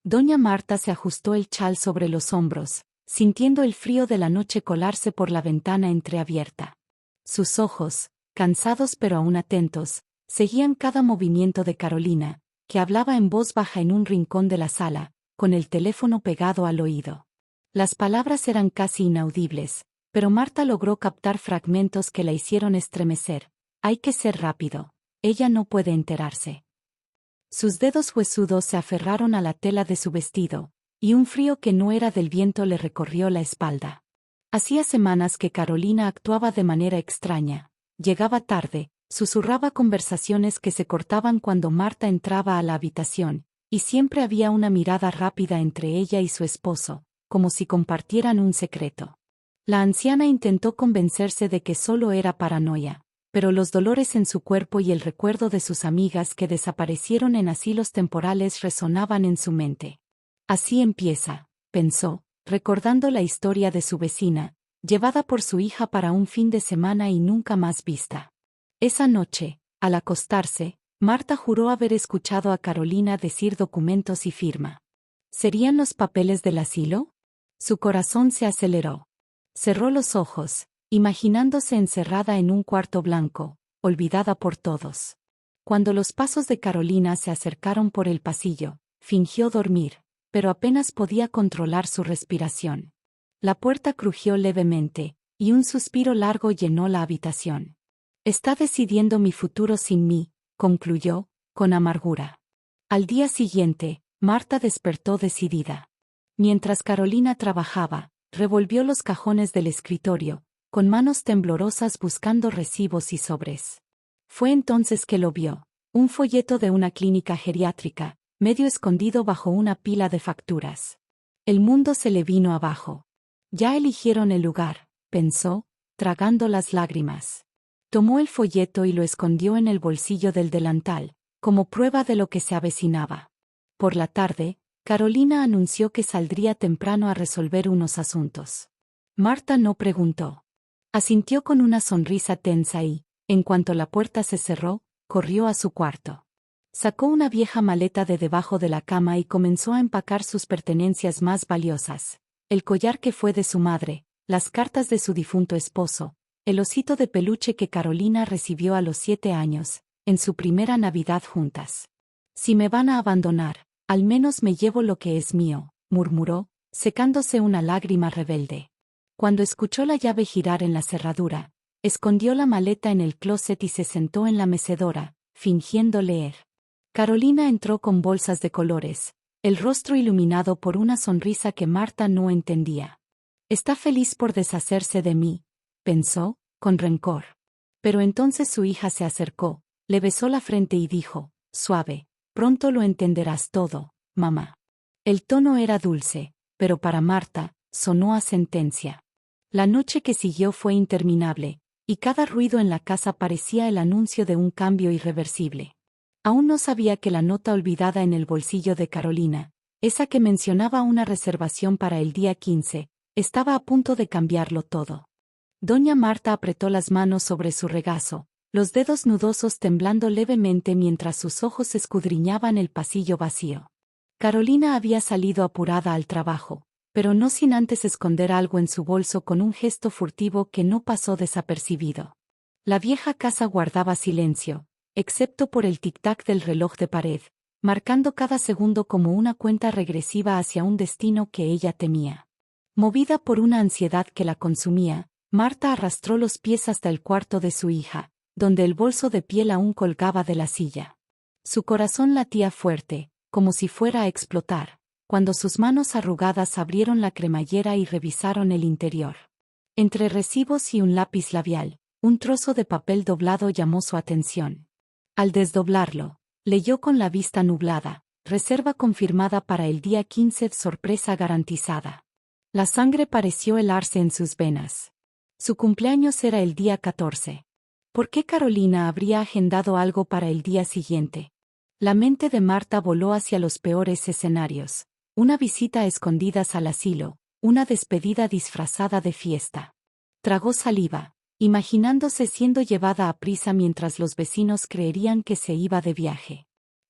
Doña Marta se ajustó el chal sobre los hombros, sintiendo el frío de la noche colarse por la ventana entreabierta. Sus ojos, cansados pero aún atentos, seguían cada movimiento de Carolina, que hablaba en voz baja en un rincón de la sala, con el teléfono pegado al oído. Las palabras eran casi inaudibles, pero Marta logró captar fragmentos que la hicieron estremecer. Hay que ser rápido. Ella no puede enterarse. Sus dedos huesudos se aferraron a la tela de su vestido, y un frío que no era del viento le recorrió la espalda. Hacía semanas que Carolina actuaba de manera extraña. Llegaba tarde, susurraba conversaciones que se cortaban cuando Marta entraba a la habitación, y siempre había una mirada rápida entre ella y su esposo, como si compartieran un secreto. La anciana intentó convencerse de que solo era paranoia, pero los dolores en su cuerpo y el recuerdo de sus amigas que desaparecieron en asilos temporales resonaban en su mente. Así empieza, pensó, recordando la historia de su vecina, llevada por su hija para un fin de semana y nunca más vista. Esa noche, al acostarse, Marta juró haber escuchado a Carolina decir documentos y firma. ¿Serían los papeles del asilo? Su corazón se aceleró. Cerró los ojos, imaginándose encerrada en un cuarto blanco, olvidada por todos. Cuando los pasos de Carolina se acercaron por el pasillo, fingió dormir, pero apenas podía controlar su respiración. La puerta crujió levemente, y un suspiro largo llenó la habitación. Está decidiendo mi futuro sin mí, concluyó, con amargura. Al día siguiente, Marta despertó decidida. Mientras Carolina trabajaba, revolvió los cajones del escritorio, con manos temblorosas buscando recibos y sobres. Fue entonces que lo vio, un folleto de una clínica geriátrica, medio escondido bajo una pila de facturas. El mundo se le vino abajo. Ya eligieron el lugar, pensó, tragando las lágrimas. Tomó el folleto y lo escondió en el bolsillo del delantal, como prueba de lo que se avecinaba. Por la tarde, Carolina anunció que saldría temprano a resolver unos asuntos. Marta no preguntó. Asintió con una sonrisa tensa y, en cuanto la puerta se cerró, corrió a su cuarto. Sacó una vieja maleta de debajo de la cama y comenzó a empacar sus pertenencias más valiosas: el collar que fue de su madre, las cartas de su difunto esposo, el osito de peluche que Carolina recibió a los 7 años, en su primera Navidad juntas. Si me van a abandonar, al menos me llevo lo que es mío, murmuró, secándose una lágrima rebelde. Cuando escuchó la llave girar en la cerradura, escondió la maleta en el closet y se sentó en la mecedora, fingiendo leer. Carolina entró con bolsas de colores, el rostro iluminado por una sonrisa que Marta no entendía. Está feliz por deshacerse de mí, pensó, con rencor. Pero entonces su hija se acercó, le besó la frente y dijo, suave, pronto lo entenderás todo, mamá. El tono era dulce, pero para Marta, sonó a sentencia. La noche que siguió fue interminable, y cada ruido en la casa parecía el anuncio de un cambio irreversible. Aún no sabía que la nota olvidada en el bolsillo de Carolina, esa que mencionaba una reservación para el día 15, estaba a punto de cambiarlo todo. Doña Marta apretó las manos sobre su regazo, los dedos nudosos temblando levemente mientras sus ojos escudriñaban el pasillo vacío. Carolina había salido apurada al trabajo, pero no sin antes esconder algo en su bolso con un gesto furtivo que no pasó desapercibido. La vieja casa guardaba silencio, excepto por el tic-tac del reloj de pared, marcando cada segundo como una cuenta regresiva hacia un destino que ella temía. Movida por una ansiedad que la consumía, Marta arrastró los pies hasta el cuarto de su hija, donde el bolso de piel aún colgaba de la silla. Su corazón latía fuerte, como si fuera a explotar, cuando sus manos arrugadas abrieron la cremallera y revisaron el interior. Entre recibos y un lápiz labial, un trozo de papel doblado llamó su atención. Al desdoblarlo, leyó con la vista nublada: reserva confirmada para el día 15, sorpresa garantizada. La sangre pareció helarse en sus venas. Su cumpleaños era el día 14. ¿Por qué Carolina habría agendado algo para el día siguiente? La mente de Marta voló hacia los peores escenarios: una visita a escondidas al asilo, una despedida disfrazada de fiesta. Tragó saliva, imaginándose siendo llevada a prisa mientras los vecinos creerían que se iba de viaje.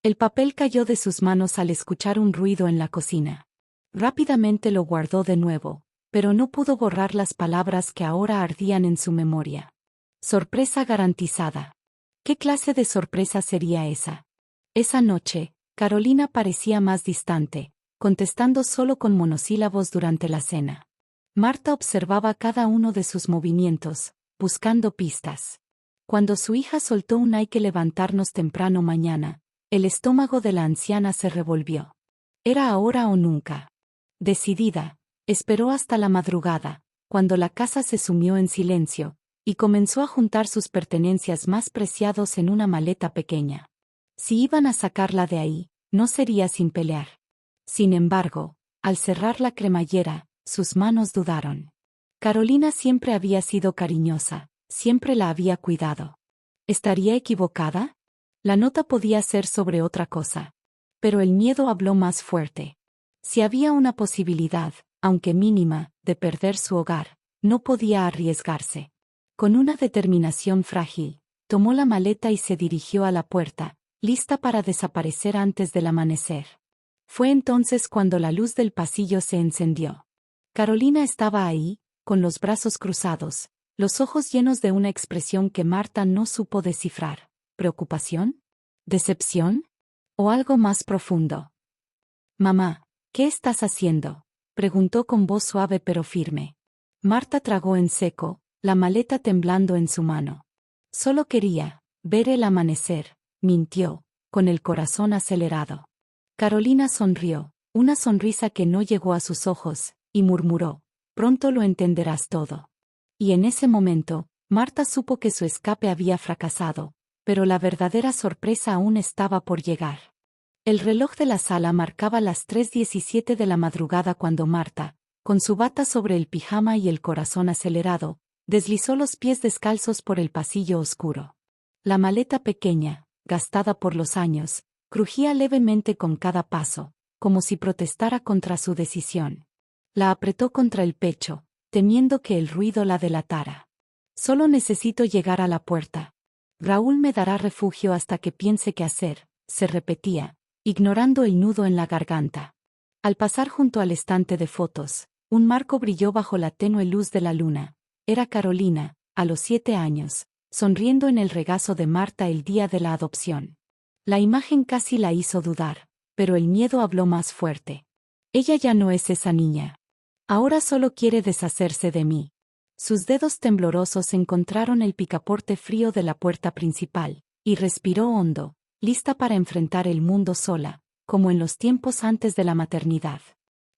El papel cayó de sus manos al escuchar un ruido en la cocina. Rápidamente lo guardó de nuevo, pero no pudo borrar las palabras que ahora ardían en su memoria. Sorpresa garantizada. ¿Qué clase de sorpresa sería esa? Esa noche, Carolina parecía más distante, contestando solo con monosílabos durante la cena. Marta observaba cada uno de sus movimientos, buscando pistas. Cuando su hija soltó un "hay que levantarnos temprano mañana", el estómago de la anciana se revolvió. Era ahora o nunca. Decidida, esperó hasta la madrugada, cuando la casa se sumió en silencio, y comenzó a juntar sus pertenencias más preciados en una maleta pequeña. Si iban a sacarla de ahí, no sería sin pelear. Sin embargo, al cerrar la cremallera, sus manos dudaron. Carolina siempre había sido cariñosa, siempre la había cuidado. ¿Estaría equivocada? La nota podía ser sobre otra cosa. Pero el miedo habló más fuerte. Si había una posibilidad, aunque mínima, de perder su hogar, no podía arriesgarse. Con una determinación frágil, tomó la maleta y se dirigió a la puerta, lista para desaparecer antes del amanecer. Fue entonces cuando la luz del pasillo se encendió. Carolina estaba ahí, con los brazos cruzados, los ojos llenos de una expresión que Marta no supo descifrar. ¿Preocupación? ¿Decepción? ¿O algo más profundo? «Mamá, ¿qué estás haciendo?», preguntó con voz suave pero firme. Marta tragó en seco, la maleta temblando en su mano. Solo quería ver el amanecer, mintió, con el corazón acelerado. Carolina sonrió, una sonrisa que no llegó a sus ojos, y murmuró: «Pronto lo entenderás todo». Y en ese momento, Marta supo que su escape había fracasado, pero la verdadera sorpresa aún estaba por llegar. El reloj de la sala marcaba las 3:17 de la madrugada cuando Marta, con su bata sobre el pijama y el corazón acelerado, deslizó los pies descalzos por el pasillo oscuro. La maleta pequeña, gastada por los años, crujía levemente con cada paso, como si protestara contra su decisión. La apretó contra el pecho, temiendo que el ruido la delatara. «Solo necesito llegar a la puerta. Raúl me dará refugio hasta que piense qué hacer», se repetía, ignorando el nudo en la garganta. Al pasar junto al estante de fotos, un marco brilló bajo la tenue luz de la luna. Era Carolina, a los 7 años, sonriendo en el regazo de Marta el día de la adopción. La imagen casi la hizo dudar, pero el miedo habló más fuerte. «Ella ya no es esa niña. Ahora solo quiere deshacerse de mí». Sus dedos temblorosos encontraron el picaporte frío de la puerta principal, y respiró hondo, lista para enfrentar el mundo sola, como en los tiempos antes de la maternidad.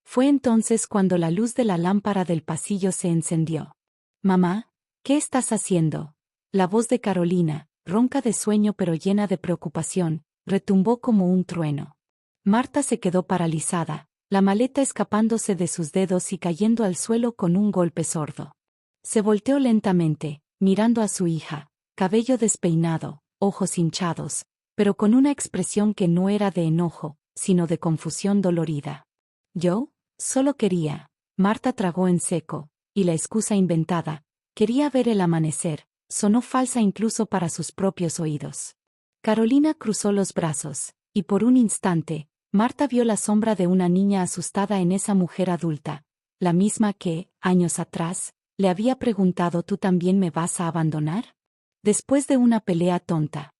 Fue entonces cuando la luz de la lámpara del pasillo se encendió. «Mamá, ¿qué estás haciendo?». La voz de Carolina, ronca de sueño pero llena de preocupación, retumbó como un trueno. Marta se quedó paralizada, la maleta escapándose de sus dedos y cayendo al suelo con un golpe sordo. Se volteó lentamente, mirando a su hija, cabello despeinado, ojos hinchados, pero con una expresión que no era de enojo, sino de confusión dolorida. «Yo, solo quería». Marta tragó en seco, y la excusa inventada, «quería ver el amanecer», sonó falsa incluso para sus propios oídos. Carolina cruzó los brazos, y por un instante, Marta vio la sombra de una niña asustada en esa mujer adulta, la misma que, años atrás, le había preguntado: «¿Tú también me vas a abandonar?». Después de una pelea tonta.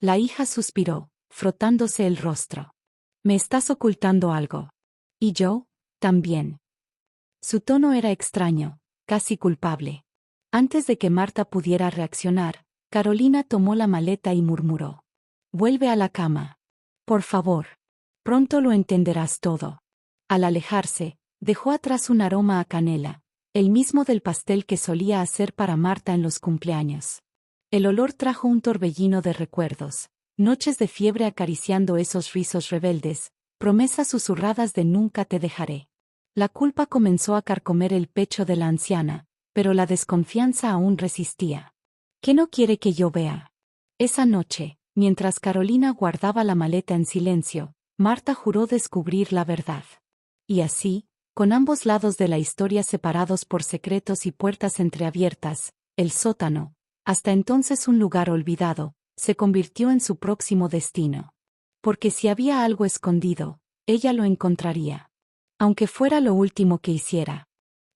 La hija suspiró, frotándose el rostro. «Me estás ocultando algo». «Y yo, también». Su tono era extraño, casi culpable. Antes de que Marta pudiera reaccionar, Carolina tomó la maleta y murmuró: «Vuelve a la cama. Por favor. Pronto lo entenderás todo». Al alejarse, dejó atrás un aroma a canela, el mismo del pastel que solía hacer para Marta en los cumpleaños. El olor trajo un torbellino de recuerdos, noches de fiebre acariciando esos rizos rebeldes, promesas susurradas de «nunca te dejaré». La culpa comenzó a carcomer el pecho de la anciana, pero la desconfianza aún resistía. «¿Qué no quiere que yo vea?». Esa noche, mientras Carolina guardaba la maleta en silencio, Marta juró descubrir la verdad. Y así, con ambos lados de la historia separados por secretos y puertas entreabiertas, el sótano, hasta entonces un lugar olvidado, se convirtió en su próximo destino. porque si había algo escondido, ella lo encontraría. Aunque fuera lo último que hiciera.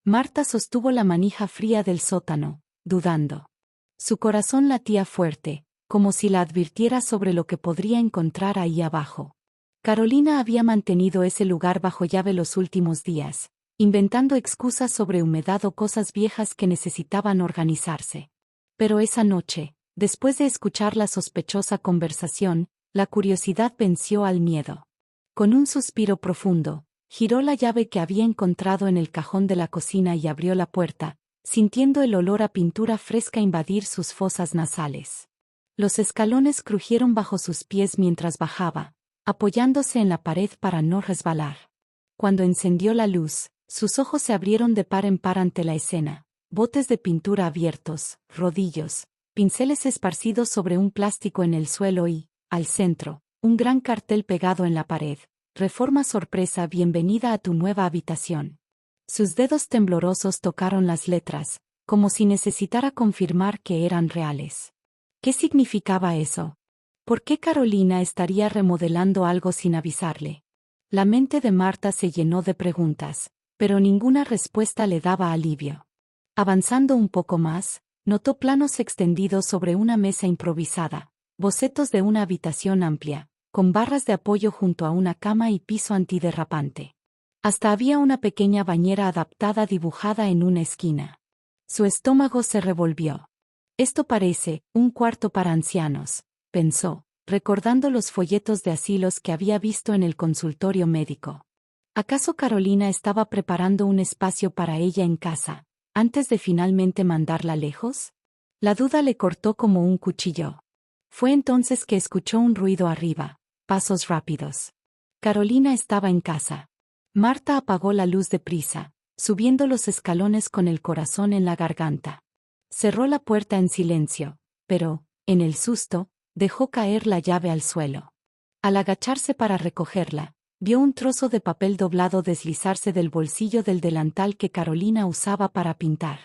Marta sostuvo la manija fría del sótano, dudando. Su corazón latía fuerte, como si la advirtiera sobre lo que podría encontrar ahí abajo. Carolina había mantenido ese lugar bajo llave los últimos días, inventando excusas sobre humedad o cosas viejas que necesitaban organizarse. Pero esa noche, después de escuchar la sospechosa conversación, la curiosidad venció al miedo. Con un suspiro profundo, giró la llave que había encontrado en el cajón de la cocina y abrió la puerta, sintiendo el olor a pintura fresca invadir sus fosas nasales. Los escalones crujieron bajo sus pies mientras bajaba, apoyándose en la pared para no resbalar. Cuando encendió la luz, sus ojos se abrieron de par en par ante la escena, botes de pintura abiertos, rodillos, pinceles esparcidos sobre un plástico en el suelo y, al centro, un gran cartel pegado en la pared. Reforma sorpresa, bienvenida a tu nueva habitación. Sus dedos temblorosos tocaron las letras, como si necesitara confirmar que eran reales. ¿Qué significaba eso? ¿Por qué Carolina estaría remodelando algo sin avisarle? La mente de Marta se llenó de preguntas, pero ninguna respuesta le daba alivio. Avanzando un poco más, notó planos extendidos sobre una mesa improvisada, bocetos de una habitación amplia, con barras de apoyo junto a una cama y piso antiderrapante. Hasta había una pequeña bañera adaptada dibujada en una esquina. Su estómago se revolvió. Esto parece un cuarto para ancianos, pensó, recordando los folletos de asilos que había visto en el consultorio médico. ¿Acaso Carolina estaba preparando un espacio para ella en casa, antes de finalmente mandarla lejos? La duda le cortó como un cuchillo. Fue entonces que escuchó un ruido arriba. Pasos rápidos. Carolina estaba en casa. Marta apagó la luz deprisa, subiendo los escalones con el corazón en la garganta. Cerró la puerta en silencio, pero, en el susto, dejó caer la llave al suelo. Al agacharse para recogerla, vio un trozo de papel doblado deslizarse del bolsillo del delantal que Carolina usaba para pintar.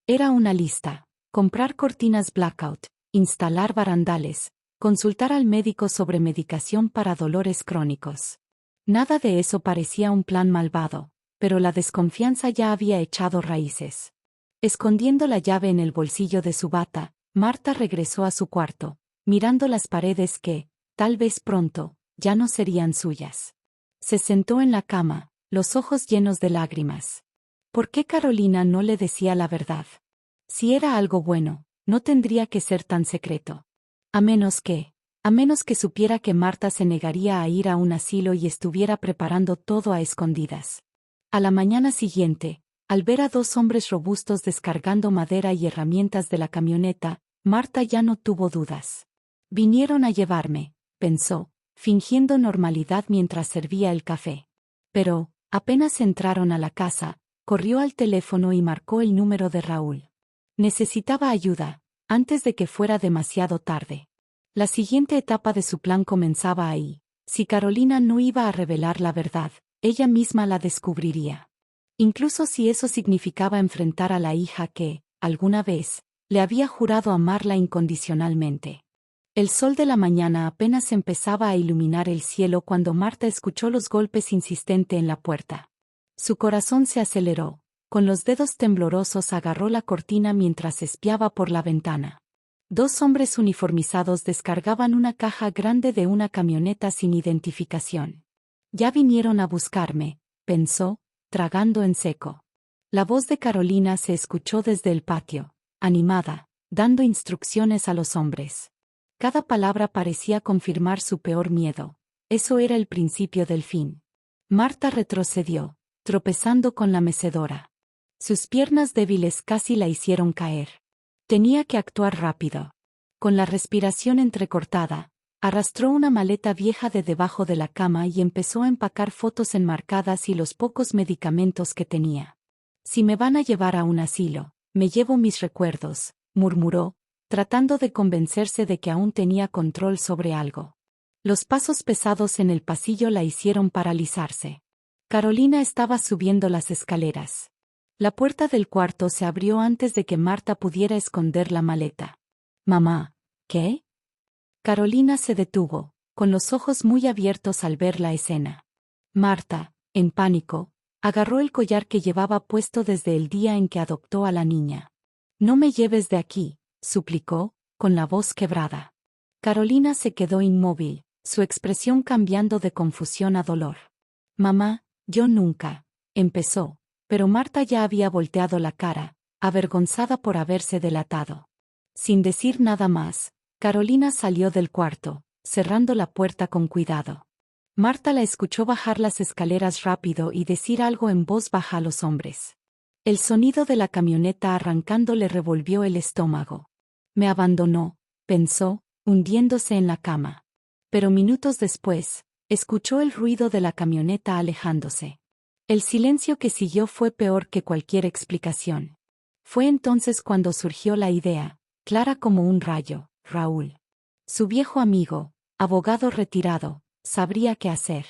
Era una lista: comprar cortinas blackout, instalar barandales, consultar al médico sobre medicación para dolores crónicos. Nada de eso parecía un plan malvado, pero la desconfianza ya había echado raíces. Escondiendo la llave en el bolsillo de su bata, Marta regresó a su cuarto, mirando las paredes que, tal vez pronto, ya no serían suyas. Se sentó en la cama, los ojos llenos de lágrimas. ¿Por qué Carolina no le decía la verdad? Si era algo bueno, no tendría que ser tan secreto. A menos que supiera que Marta se negaría a ir a un asilo y estuviera preparando todo a escondidas. A la mañana siguiente, al ver a dos hombres robustos descargando madera y herramientas de la camioneta, Marta ya no tuvo dudas. Vinieron a llevarme, pensó, fingiendo normalidad mientras servía el café. Pero, apenas entraron a la casa, corrió al teléfono y marcó el número de Raúl. Necesitaba ayuda, antes de que fuera demasiado tarde. La siguiente etapa de su plan comenzaba ahí. Si Carolina no iba a revelar la verdad, ella misma la descubriría. Incluso si eso significaba enfrentar a la hija que, alguna vez, le había jurado amarla incondicionalmente. El sol de la mañana apenas empezaba a iluminar el cielo cuando Marta escuchó los golpes insistentes en la puerta. Su corazón se aceleró. Con los dedos temblorosos agarró la cortina mientras espiaba por la ventana. Dos hombres uniformizados descargaban una caja grande de una camioneta sin identificación. Ya vinieron a buscarme, pensó, tragando en seco. La voz de Carolina se escuchó desde el patio, animada, dando instrucciones a los hombres. Cada palabra parecía confirmar su peor miedo. Eso era el principio del fin. Marta retrocedió, tropezando con la mecedora. Sus piernas débiles casi la hicieron caer. Tenía que actuar rápido. Con la respiración entrecortada, arrastró una maleta vieja de debajo de la cama y empezó a empacar fotos enmarcadas y los pocos medicamentos que tenía. Si me van a llevar a un asilo, me llevo mis recuerdos, murmuró, tratando de convencerse de que aún tenía control sobre algo. Los pasos pesados en el pasillo la hicieron paralizarse. Carolina estaba subiendo las escaleras. La puerta del cuarto se abrió antes de que Marta pudiera esconder la maleta. «Mamá, ¿qué?» Carolina se detuvo, con los ojos muy abiertos al ver la escena. Marta, en pánico, agarró el collar que llevaba puesto desde el día en que adoptó a la niña. «No me lleves de aquí», suplicó, con la voz quebrada. Carolina se quedó inmóvil, su expresión cambiando de confusión a dolor. «Mamá, yo nunca», empezó, pero Marta ya había volteado la cara, avergonzada por haberse delatado. Sin decir nada más, Carolina salió del cuarto, cerrando la puerta con cuidado. Marta la escuchó bajar las escaleras rápido y decir algo en voz baja a los hombres. El sonido de la camioneta arrancando le revolvió el estómago. «Me abandonó», pensó, hundiéndose en la cama. Pero minutos después, escuchó el ruido de la camioneta alejándose. El silencio que siguió fue peor que cualquier explicación. Fue entonces cuando surgió la idea, clara como un rayo: Raúl. Su viejo amigo, abogado retirado, sabría qué hacer.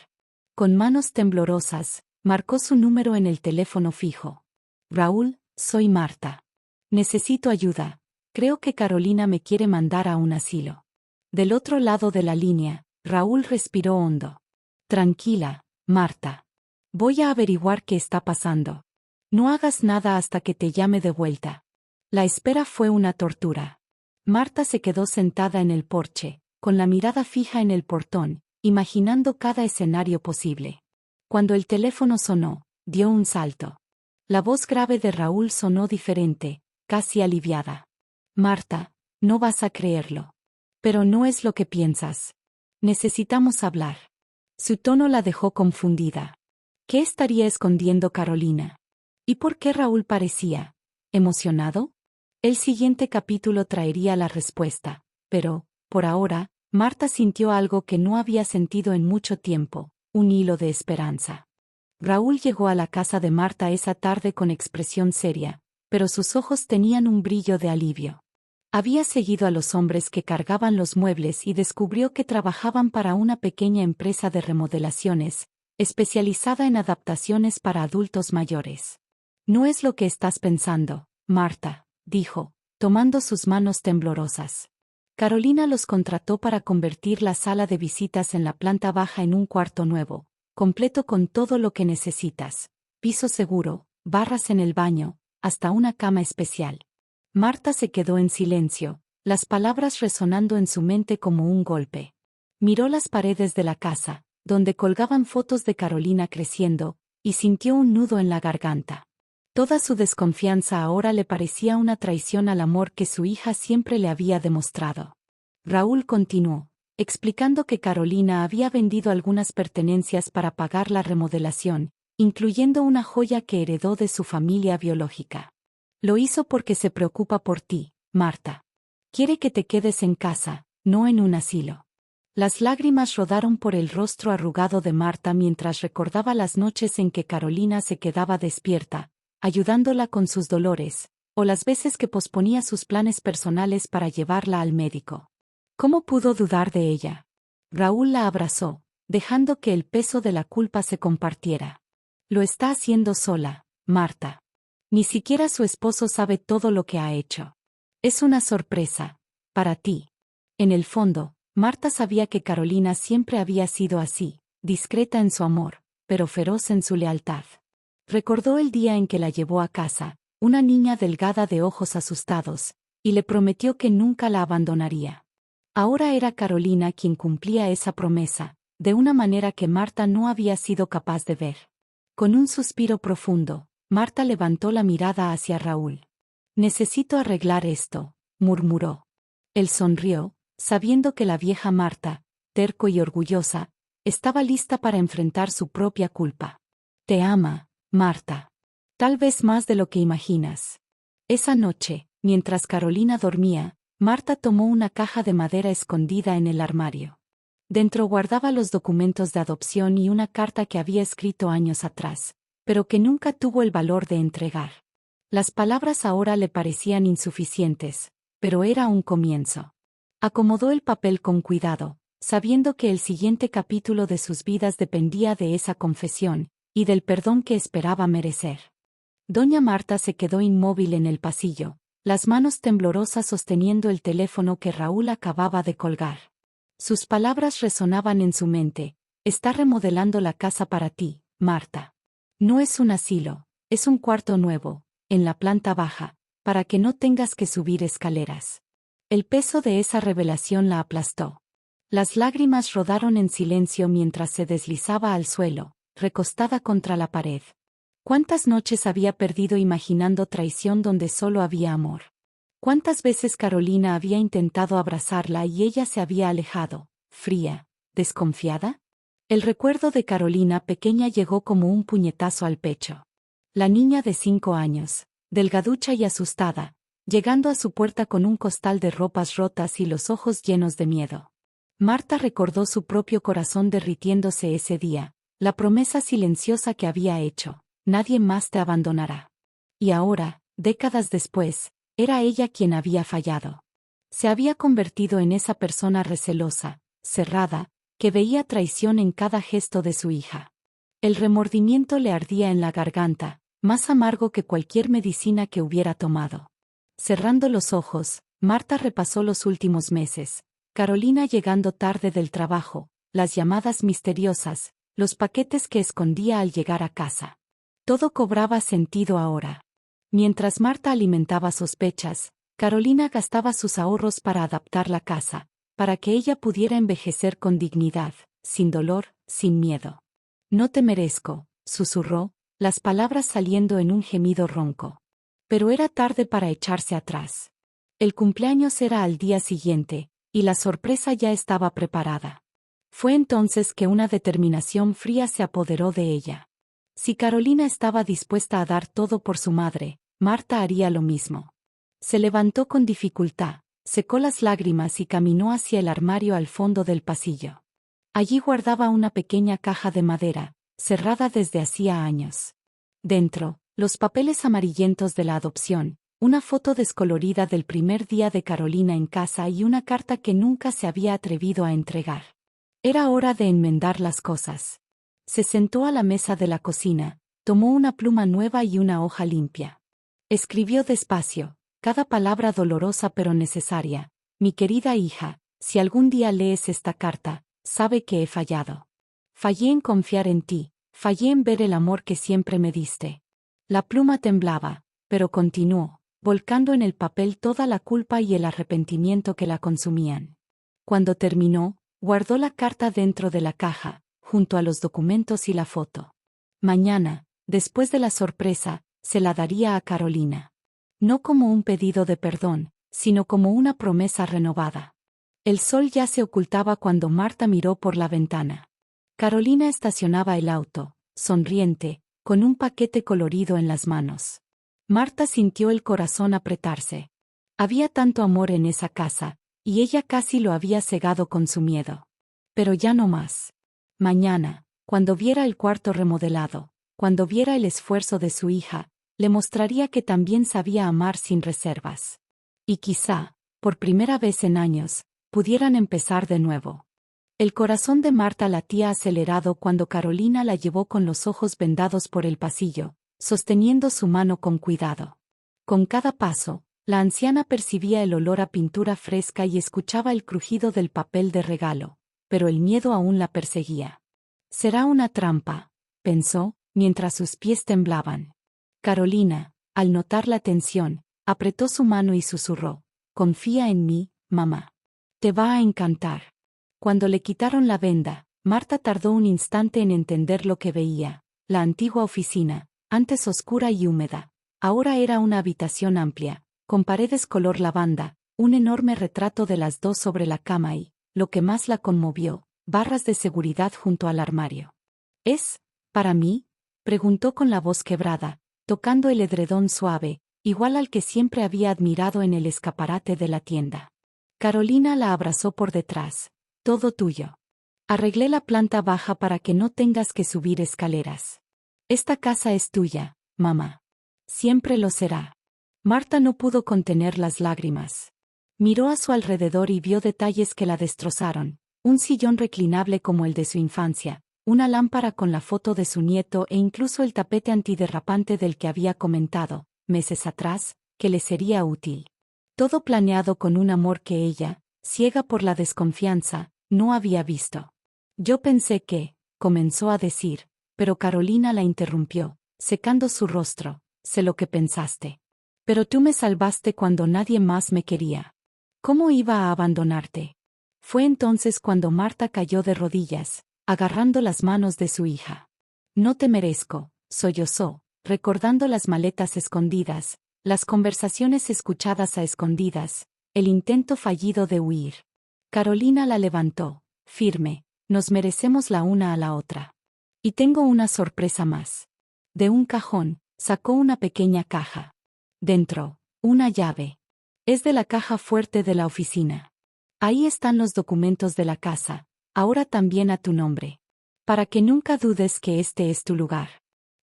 Con manos temblorosas, marcó su número en el teléfono fijo. «Raúl, soy Marta. Necesito ayuda. Creo que Carolina me quiere mandar a un asilo». Del otro lado de la línea, Raúl respiró hondo. «Tranquila, Marta. Voy a averiguar qué está pasando. No hagas nada hasta que te llame de vuelta». La espera fue una tortura. Marta se quedó sentada en el porche, con la mirada fija en el portón, imaginando cada escenario posible. Cuando el teléfono sonó, dio un salto. La voz grave de Raúl sonó diferente, casi aliviada. «Marta, no vas a creerlo. Pero no es lo que piensas. Necesitamos hablar». Su tono la dejó confundida. ¿Qué estaría escondiendo Carolina? ¿Y por qué Raúl parecía emocionado? El siguiente capítulo traería la respuesta, pero, por ahora, Marta sintió algo que no había sentido en mucho tiempo: un hilo de esperanza. Raúl llegó a la casa de Marta esa tarde con expresión seria, pero sus ojos tenían un brillo de alivio. Había seguido a los hombres que cargaban los muebles y descubrió que trabajaban para una pequeña empresa de remodelaciones, especializada en adaptaciones para adultos mayores. «No es lo que estás pensando, Marta», dijo, tomando sus manos temblorosas. Carolina los contrató para convertir la sala de visitas en la planta baja en un cuarto nuevo, completo con todo lo que necesitas: piso seguro, barras en el baño, hasta una cama especial. Marta se quedó en silencio, las palabras resonando en su mente como un golpe. Miró las paredes de la casa, donde colgaban fotos de Carolina creciendo, y sintió un nudo en la garganta. Toda su desconfianza ahora le parecía una traición al amor que su hija siempre le había demostrado. Raúl continuó, explicando que Carolina había vendido algunas pertenencias para pagar la remodelación, incluyendo una joya que heredó de su familia biológica. «Lo hizo porque se preocupa por ti, Marta. Quiere que te quedes en casa, no en un asilo». Las lágrimas rodaron por el rostro arrugado de Marta mientras recordaba las noches en que Carolina se quedaba despierta, ayudándola con sus dolores, o las veces que posponía sus planes personales para llevarla al médico. ¿Cómo pudo dudar de ella? Raúl la abrazó, dejando que el peso de la culpa se compartiera. «Lo está haciendo sola, Marta. Ni siquiera su esposo sabe todo lo que ha hecho. Es una sorpresa, para ti». En el fondo, Marta sabía que Carolina siempre había sido así, discreta en su amor, pero feroz en su lealtad. Recordó el día en que la llevó a casa, una niña delgada de ojos asustados, y le prometió que nunca la abandonaría. Ahora era Carolina quien cumplía esa promesa, de una manera que Marta no había sido capaz de ver. Con un suspiro profundo, Marta levantó la mirada hacia Raúl. «Necesito arreglar esto», murmuró. Él sonrió, sabiendo que la vieja Marta, terco y orgullosa, estaba lista para enfrentar su propia culpa. «Te ama, Marta. Tal vez más de lo que imaginas». Esa noche, mientras Carolina dormía, Marta tomó una caja de madera escondida en el armario. Dentro guardaba los documentos de adopción y una carta que había escrito años atrás, pero que nunca tuvo el valor de entregar. Las palabras ahora le parecían insuficientes, pero era un comienzo. Acomodó el papel con cuidado, sabiendo que el siguiente capítulo de sus vidas dependía de esa confesión, y del perdón que esperaba merecer. Doña Marta se quedó inmóvil en el pasillo, las manos temblorosas sosteniendo el teléfono que Raúl acababa de colgar. Sus palabras resonaban en su mente. Está remodelando la casa para ti, Marta. No es un asilo, es un cuarto nuevo, en la planta baja, para que no tengas que subir escaleras. El peso de esa revelación la aplastó. Las lágrimas rodaron en silencio mientras se deslizaba al suelo, recostada contra la pared. ¿Cuántas noches había perdido imaginando traición donde solo había amor? ¿Cuántas veces Carolina había intentado abrazarla y ella se había alejado, fría, desconfiada? El recuerdo de Carolina pequeña llegó como un puñetazo al pecho. La niña de 5 años, delgaducha y asustada, llegando a su puerta con un costal de ropas rotas y los ojos llenos de miedo. Marta recordó su propio corazón derritiéndose ese día, la promesa silenciosa que había hecho: nadie más te abandonará. Y ahora, décadas después, era ella quien había fallado. Se había convertido en esa persona recelosa, cerrada, que veía traición en cada gesto de su hija. El remordimiento le ardía en la garganta, más amargo que cualquier medicina que hubiera tomado. Cerrando los ojos, Marta repasó los últimos meses. Carolina llegando tarde del trabajo, las llamadas misteriosas, los paquetes que escondía al llegar a casa. Todo cobraba sentido ahora. Mientras Marta alimentaba sospechas, Carolina gastaba sus ahorros para adaptar la casa, para que ella pudiera envejecer con dignidad, sin dolor, sin miedo. No te merezco, susurró, las palabras saliendo en un gemido ronco. Pero era tarde para echarse atrás. El cumpleaños era al día siguiente, y la sorpresa ya estaba preparada. Fue entonces que una determinación fría se apoderó de ella. Si Carolina estaba dispuesta a dar todo por su madre, Marta haría lo mismo. Se levantó con dificultad, secó las lágrimas y caminó hacia el armario al fondo del pasillo. Allí guardaba una pequeña caja de madera, cerrada desde hacía años. Dentro, los papeles amarillentos de la adopción, una foto descolorida del primer día de Carolina en casa y una carta que nunca se había atrevido a entregar. Era hora de enmendar las cosas. Se sentó a la mesa de la cocina, tomó una pluma nueva y una hoja limpia. Escribió despacio, cada palabra dolorosa pero necesaria: mi querida hija, si algún día lees esta carta, sabe que he fallado. Fallé en confiar en ti, fallé en ver el amor que siempre me diste. La pluma temblaba, pero continuó, volcando en el papel toda la culpa y el arrepentimiento que la consumían. Cuando terminó, guardó la carta dentro de la caja, junto a los documentos y la foto. Mañana, después de la sorpresa, se la daría a Carolina. No como un pedido de perdón, sino como una promesa renovada. El sol ya se ocultaba cuando Marta miró por la ventana. Carolina estacionaba el auto, sonriente, con un paquete colorido en las manos. Marta sintió el corazón apretarse. Había tanto amor en esa casa, y ella casi lo había cegado con su miedo. Pero ya no más. Mañana, cuando viera el cuarto remodelado, cuando viera el esfuerzo de su hija, le mostraría que también sabía amar sin reservas. Y quizá, por primera vez en años, pudieran empezar de nuevo. El corazón de Marta latía acelerado cuando Carolina la llevó con los ojos vendados por el pasillo, sosteniendo su mano con cuidado. Con cada paso, la anciana percibía el olor a pintura fresca y escuchaba el crujido del papel de regalo, pero el miedo aún la perseguía. Será una trampa, pensó, mientras sus pies temblaban. Carolina, al notar la tensión, apretó su mano y susurró: confía en mí, mamá. Te va a encantar. Cuando le quitaron la venda, Marta tardó un instante en entender lo que veía. La antigua oficina, antes oscura y húmeda, ahora era una habitación amplia, con paredes color lavanda, un enorme retrato de las dos sobre la cama y, lo que más la conmovió, barras de seguridad junto al armario. ¿Es para mí?, preguntó con la voz quebrada, tocando el edredón suave, igual al que siempre había admirado en el escaparate de la tienda. Carolina la abrazó por detrás. Todo tuyo. Arreglé la planta baja para que no tengas que subir escaleras. Esta casa es tuya, mamá. Siempre lo será. Marta no pudo contener las lágrimas. Miró a su alrededor y vio detalles que la destrozaron: un sillón reclinable como el de su infancia, una lámpara con la foto de su nieto e incluso el tapete antiderrapante del que había comentado, meses atrás, que le sería útil. Todo planeado con un amor que ella, ciega por la desconfianza, no había visto. Yo pensé que, comenzó a decir, pero Carolina la interrumpió, secando su rostro, sé lo que pensaste. Pero tú me salvaste cuando nadie más me quería. ¿Cómo iba a abandonarte? Fue entonces cuando Marta cayó de rodillas, agarrando las manos de su hija. No te merezco, sollozó, recordando las maletas escondidas, las conversaciones escuchadas a escondidas, el intento fallido de huir. Carolina la levantó, firme, nos merecemos la una a la otra. Y tengo una sorpresa más. De un cajón, sacó una pequeña caja. Dentro, una llave. Es de la caja fuerte de la oficina. Ahí están los documentos de la casa, ahora también a tu nombre. Para que nunca dudes que este es tu lugar.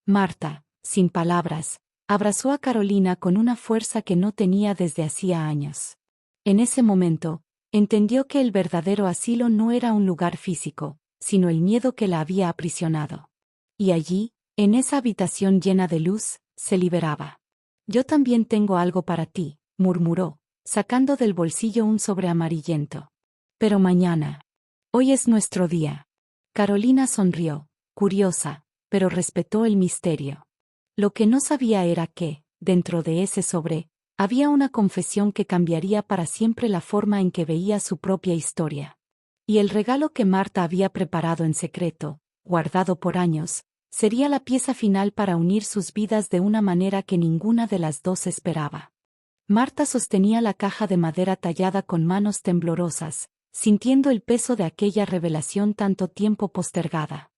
Marta, sin palabras, abrazó a Carolina con una fuerza que no tenía desde hacía años. En ese momento, entendió que el verdadero asilo no era un lugar físico, sino el miedo que la había aprisionado. Y allí, en esa habitación llena de luz, se liberaba. Yo también tengo algo para ti, murmuró, sacando del bolsillo un sobre amarillento. Pero mañana. Hoy es nuestro día. Carolina sonrió, curiosa, pero respetó el misterio. Lo que no sabía era que, dentro de ese sobre, había una confesión que cambiaría para siempre la forma en que veía su propia historia. Y el regalo que Marta había preparado en secreto, guardado por años, sería la pieza final para unir sus vidas de una manera que ninguna de las dos esperaba. Marta sostenía la caja de madera tallada con manos temblorosas, sintiendo el peso de aquella revelación tanto tiempo postergada.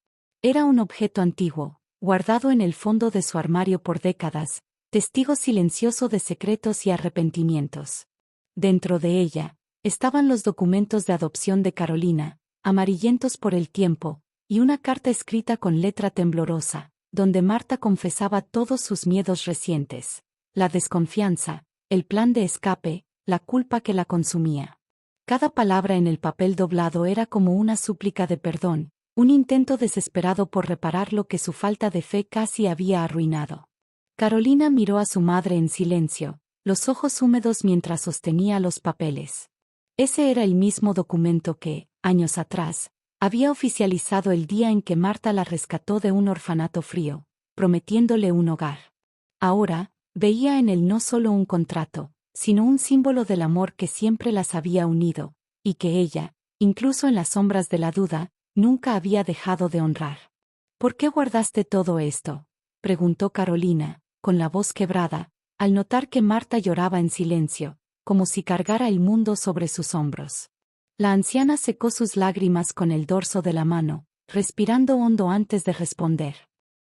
Era un objeto antiguo, guardado en el fondo de su armario por décadas, testigo silencioso de secretos y arrepentimientos. Dentro de ella, estaban los documentos de adopción de Carolina, amarillentos por el tiempo, y una carta escrita con letra temblorosa, donde Marta confesaba todos sus miedos recientes, la desconfianza, el plan de escape, la culpa que la consumía. Cada palabra en el papel doblado era como una súplica de perdón, un intento desesperado por reparar lo que su falta de fe casi había arruinado. Carolina miró a su madre en silencio, los ojos húmedos mientras sostenía los papeles. Ese era el mismo documento que, años atrás, había oficializado el día en que Marta la rescató de un orfanato frío, prometiéndole un hogar. Ahora, veía en él no solo un contrato, sino un símbolo del amor que siempre las había unido, y que ella, incluso en las sombras de la duda, nunca había dejado de honrar. ¿Por qué guardaste todo esto?, preguntó Carolina, con la voz quebrada, al notar que Marta lloraba en silencio, como si cargara el mundo sobre sus hombros. La anciana secó sus lágrimas con el dorso de la mano, respirando hondo antes de responder.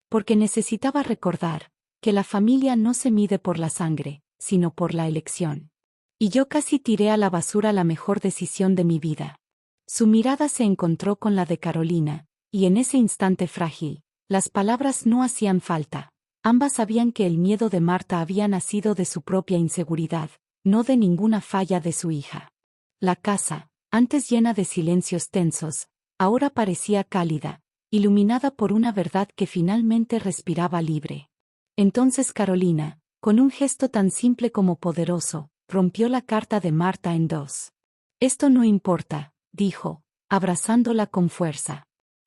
Porque necesitaba recordar que la familia no se mide por la sangre, sino por la elección. Y yo casi tiré a la basura la mejor decisión de mi vida. Su mirada se encontró con la de Carolina, y en ese instante frágil, las palabras no hacían falta. Ambas sabían que el miedo de Marta había nacido de su propia inseguridad, no de ninguna falla de su hija. La casa, antes llena de silencios tensos, ahora parecía cálida, iluminada por una verdad que finalmente respiraba libre. Entonces Carolina, con un gesto tan simple como poderoso, rompió la carta de Marta en dos. Esto no importa, dijo, abrazándola con fuerza.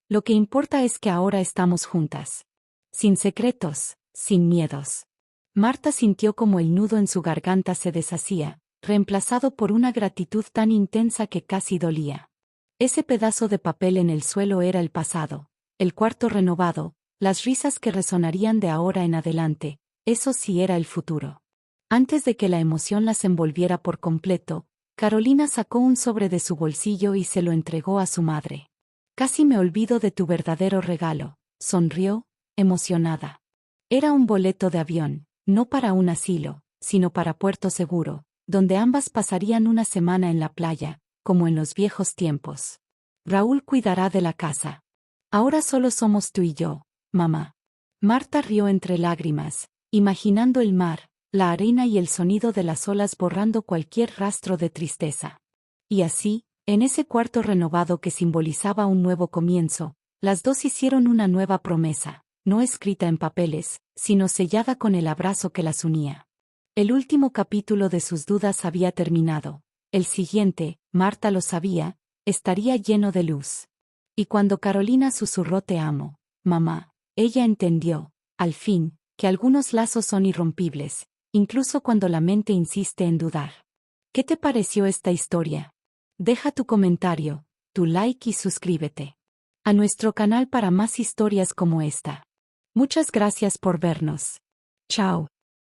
Lo que importa es que ahora estamos juntas. Sin secretos, sin miedos. Marta sintió como el nudo en su garganta se deshacía, reemplazado por una gratitud tan intensa que casi dolía. Ese pedazo de papel en el suelo era el pasado, el cuarto renovado, las risas que resonarían de ahora en adelante, eso sí era el futuro. Antes de que la emoción las envolviera por completo, Carolina sacó un sobre de su bolsillo y se lo entregó a su madre. Casi me olvido de tu verdadero regalo, sonrió, emocionada. Era un boleto de avión, no para un asilo, sino para Puerto Seguro, donde ambas pasarían una semana en la playa, como en los viejos tiempos. Raúl cuidará de la casa. Ahora solo somos tú y yo, mamá. Marta rió entre lágrimas, imaginando el mar, la arena y el sonido de las olas borrando cualquier rastro de tristeza. Y así, en ese cuarto renovado que simbolizaba un nuevo comienzo, las dos hicieron una nueva promesa, no escrita en papeles, sino sellada con el abrazo que las unía. El último capítulo de sus dudas había terminado. El siguiente, Marta lo sabía, estaría lleno de luz. Y cuando Carolina susurró te amo, mamá, ella entendió, al fin, que algunos lazos son irrompibles, incluso cuando la mente insiste en dudar. ¿Qué te pareció esta historia? Deja tu comentario, tu like y suscríbete a nuestro canal para más historias como esta. Muchas gracias por vernos. Chao.